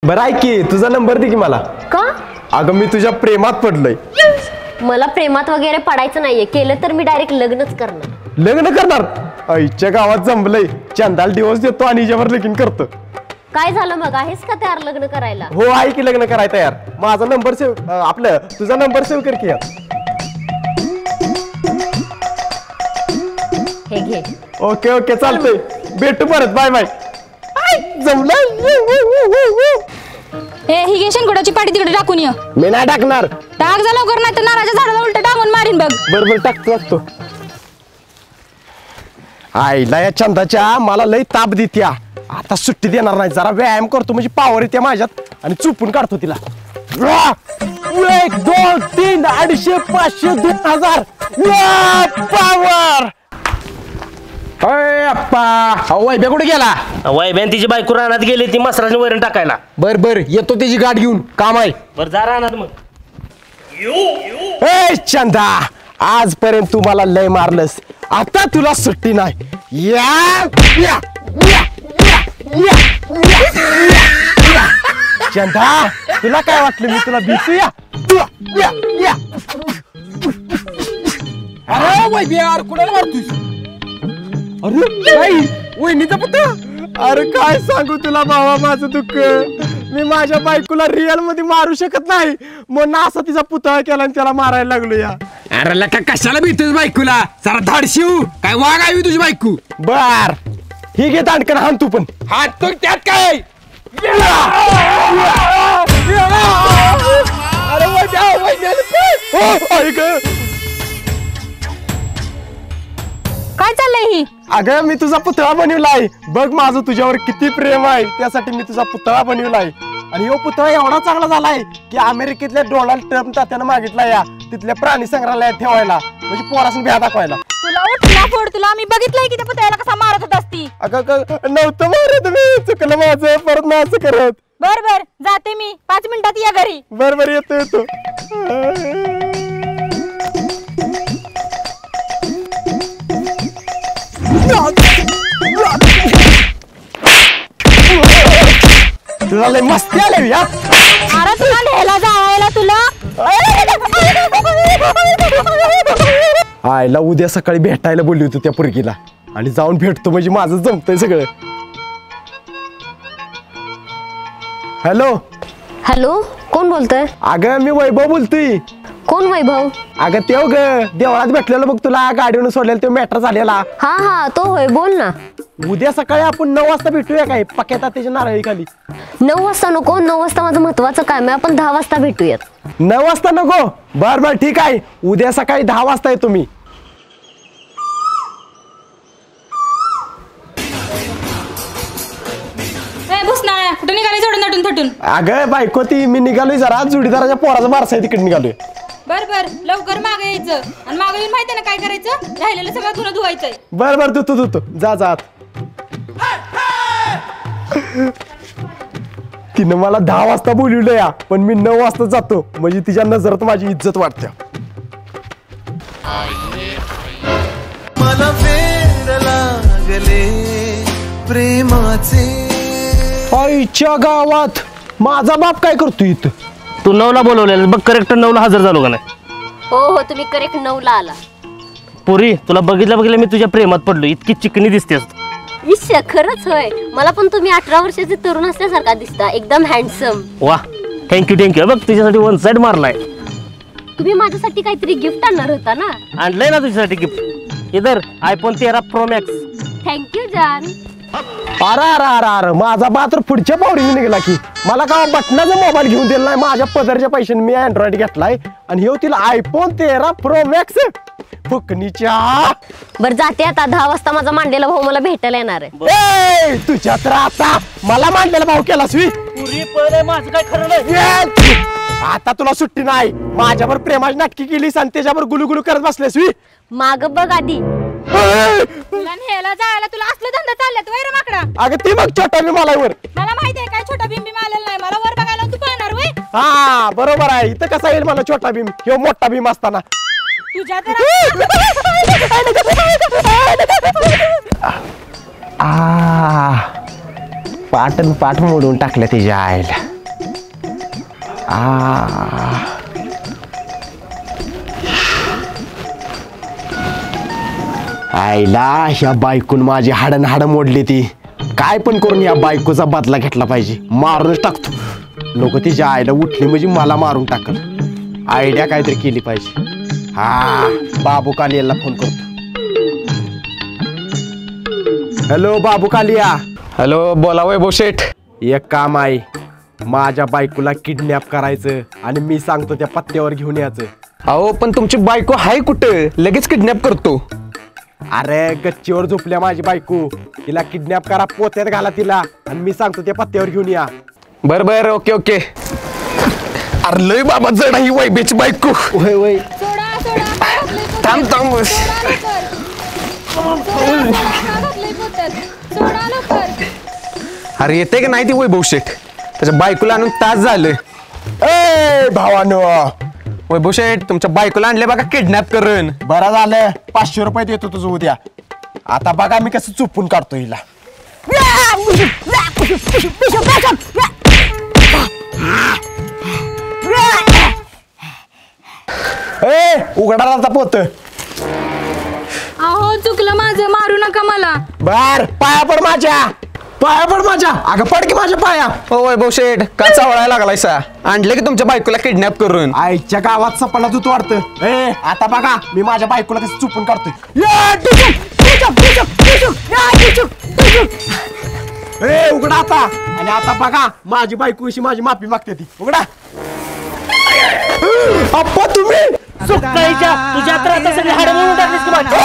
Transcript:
बरं ऐक की तुझा नंबर दे की मला. का? अगं मी तुझ्या प्रेमात पडलोय. मला प्रेमात वगैरे पडायचं नाहीये, केलं तर मी डायरेक्ट लग्नच करणार. लग्न करणार? आईच्या गावात जमलंय, चंदाला दिवस देतो आणि हिच्यावर लगीन करतो. काय झालं मग, आहेस का तयार लग्न करायला? हो आहे की लग्न करायला तयार. माझा नंबर सेव्ह आपलं तुझा नंबर सेव्ह कर की. हे घे. ओके ओके चालतंय, भेटू परत. Bye bye. जमलं. हे ही घे शेंगुडाची पाटी तिकडे टाकून ये. मी नाही टाकणार. टाक जा लवकर, नाही तर नारळाच्या झाडाला उलट टाकून मारीन बघ. बरोबर टाकतो. आईला या चंदाच्या मला लय ताप देत्या. आता सुट्टी देणार नाही, जरा व्यायाम करतो म्हणजे पावर येते माझ्यात आणि चुपून काढतो तिला. 1 2 3 250 500 2000 पावर. वैभ्या कुठे गेला? वैभ्यान तिची बायको रानात गेली, ती मसराची वैरण टाकायला. बर बर येतो त्याची गाठ घेऊन, काम आहे. बर जा रानात मग. ए चंदा, आजपर्यंत तू मला लय मारलंस, आता तुला सुट्टी नाही. या या या या या. चंदा तुला काय वाटलं मी तुला भीतूया? या या. अरे वैभ्या यार कुणाला मारतोस? अरे नाही वहिनीचा पुतळा. अरे काय सांगू तुला भावा माझं दुःख. मी माझ्या बायकोला रिअल मध्ये मारू शकत नाही, म्हणून असा तिचा पुतळा केला आणि त्याला मारायला लागलो. या अरे लका कशाला भीतोस बायकोला? जरा धाडशिव, काय वाघ आहे तुझी बायको? बर ही घे दांडकन हाण तू पण. हात तर त्यात काय? काय चाललंय ही? अगं मी तुझा पुतळा बनवलाय, बघ माझं तुझ्यावर किती प्रेम आहे, त्यासाठी मी तुझा पुतळा बनवलाय. आणि ह्यो पुतळा एवढा चांगला झालाय की अमेरिकेतल्या डोनाल्ड ट्रम्प तात्यानं मागितला या तिथल्या प्राणी संग्रहालयात ठेवायला, म्हणजे पोरासून भ्या दाखवायला. तुला उठला फोड, तुला आम्ही बघितलंय की त्या पुतळ्याला कसा मारत होत असती. अगं नव्हतं मारत मी, चुकलं माझं, परत माझं करत. बर बर जाते मी, 5 मिनिटात या घरी. बर येतो. तुला लय मस्ती आली या. अरे तुला लिहायला जायला तुला. आईला उद्या सकाळी भेटायला बोलली होती त्या पोरगीला, आणि जाऊन भेटतो म्हणजे माझं जमतंय सगळं. हॅलो हॅलो, कोण बोलतोय? अगं मी वैभव बोलतोय. कोण वैभव? अगं तेव ग देवळात भेटलेलं बघ तुला, गाडीवरून सोडलेला तो मॅटर झालेला. हा हा तो होय, बोल ना. उद्या सकाळी आपण 9 वाजता भेटूया काय, पक्यात त्याच्या नारळी खाली. 9 वाजता नको, 9 वाजता माझं महत्वाचं काम आहे, आपण 10 वाजता भेटूयात. 9 वाजता नको? बर ठीक आहे, उद्या सकाळी 10 वाजता येतो मी. भुसनाळ्या कुठे निघाले जोडून नटून थटून? अगं बायको ती मी निघालोय जरा जोडीदाराच्या पोराचा बारसा आहे तिकडे निघालोय. बर बर लवकर मागे यायचं, आणि मागे येऊन माहिती ना काय करायचं, राहिलेलं सगळं धुणं धुवायचंय. बर धुतो जा जात. तिनं मला 10 वाजता बोलवलं या, पण मी 9 वाजता जातो, म्हणजे तिच्या नजरात माझी इज्जत वाटते. मला फेर लागले प्रेमाचे. आईच्या गावात माझा बाप काय करतोय इथं? तू 9ला बोलवलेलं बघ, करेक्ट 9ला हजर झालो का नाही? हो तुम्ही करेक्ट 9ला आला. पुरी तुला बघितलं मी तुझ्या प्रेमात पडलो, इतकी चिकनी दिसतेस. इश्य खरंच होय, मला पण तुम्ही 18 वर्षाचे तरुण असल्यासारखा दिसता, एकदम हँडसम. वा थँक्यू बघ तुझ्यासाठी 1 साइड मारलाय. तुम्ही माझ्यासाठी काहीतरी गिफ्ट आणणार होता ना? आणलंय ना तुझ्यासाठी गिफ्ट. इधर iPhone 13 Pro Max. थँक्यू जान. अरे माझा बा तर पुढच्या पावडीने निघाला की, मला का बटनाचा मोबाईल घेऊन दिला नाही, माझ्या पदरच्या पैशाने मी अँड्रॉइड घेतलाय, आणि हे तिला iPhone 13 Pro Max फुकणीच्या. बर जाते आता, 10 वाजता माझा मांडलेला भाऊ मला भेटायला येणार आहे. तुझ्या तर आता मला मांडलेला भाऊ केलास मी. पुरी पळले माझं काय खरं नाही. आता तुला सुट्टी नाही, माझ्यावर प्रेमाची नाटकी केलीस आणि त्याच्यावर गुलुगुलू करत बसलेस मी. माग बघ आधी. तुला न्यायला जायला तुला असले धंदा चालल्यात वैर माकडा. अगं ती बघ छोटा भीम आलाय वर. मला माहिती आहे काय छोटा भीम आलेला नाही, मला वर बघायला तू पाहणार वय. हा बरोबर आहे, इथं कसा येईल मला छोटा भीम, किंवा मोठा भीम असताना. तुझ्या तर पाठ मोडून टाकल्या तिच्या आईला. आईला ह्या बायकून माझी हाडं मोडली ती. काय पण करून या बायकोचा बदला घेतला पाहिजे. मारूनच टाकतो. लोक तिच्या आईला उठली म्हणजे मला मारून टाकल. आयडिया काहीतरी केली पाहिजे. बाबू कालियाला फोन करतो. हॅलो बाबू कालिया. हॅलो, बोला वैभव शेठ. एक काम आहे, माझ्या बायकोला किडनॅप करायचं आणि मी सांगतो त्या पत्त्यावर घेऊन यायचं. अहो पण तुमची बायको हाय कुठं? लगेच किडनॅप करतो. अरे गच्चीवर झोपल्या माझी बायको. तिला किडनॅप करा, पोत्यात घाला तिला आणि मी सांगतो त्या पत्त्यावर घेऊन या. बर बर, ओके ओके. अरे लय बाबा जड ही वैभवची बायको. होय होय. सोडा सोडा काय घातलंय पोत्यात? थांब थांब. सोडा लवकर. सोडा, काय घातलंय पोत्यात? सोडा लवकर. अरे येते का नाही ती वैभव शेठ? त्याच्या बायकोला आणून तास झालं. ए भावानो, वैभव शेठ तुमच्या बायकोला आणले बघा किडनॅप करून. बरं झालं. 500 रुपये देतो तुझं उद्या. आता बघा मी कसं चुपून काढतो हिला. ए उघडा राहता पोत. अहो चुकलं माझं, मारू नका मला. बर पाया पड माझ्या. पाया पड माझ्या. अगं पड की माझ्या पाया. हो वैभव शेठ का चावळायला लागलायसा? आणले की तुमच्या बायकोला किडनॅप करून. आईच्या गावात सपना तू वाटतं. ए आता बघा मी माझ्या बायकोला कसं चुपून काढतोय. ए उघडा आता. आणि आता बघा माझी बायको अशी माझी माफी मागते ती. उघडा. अप्पा तुम्ही सुकाळीच्या तुझ्या तर आता सगळी हाडं म्हणून टाकलीस की माझी.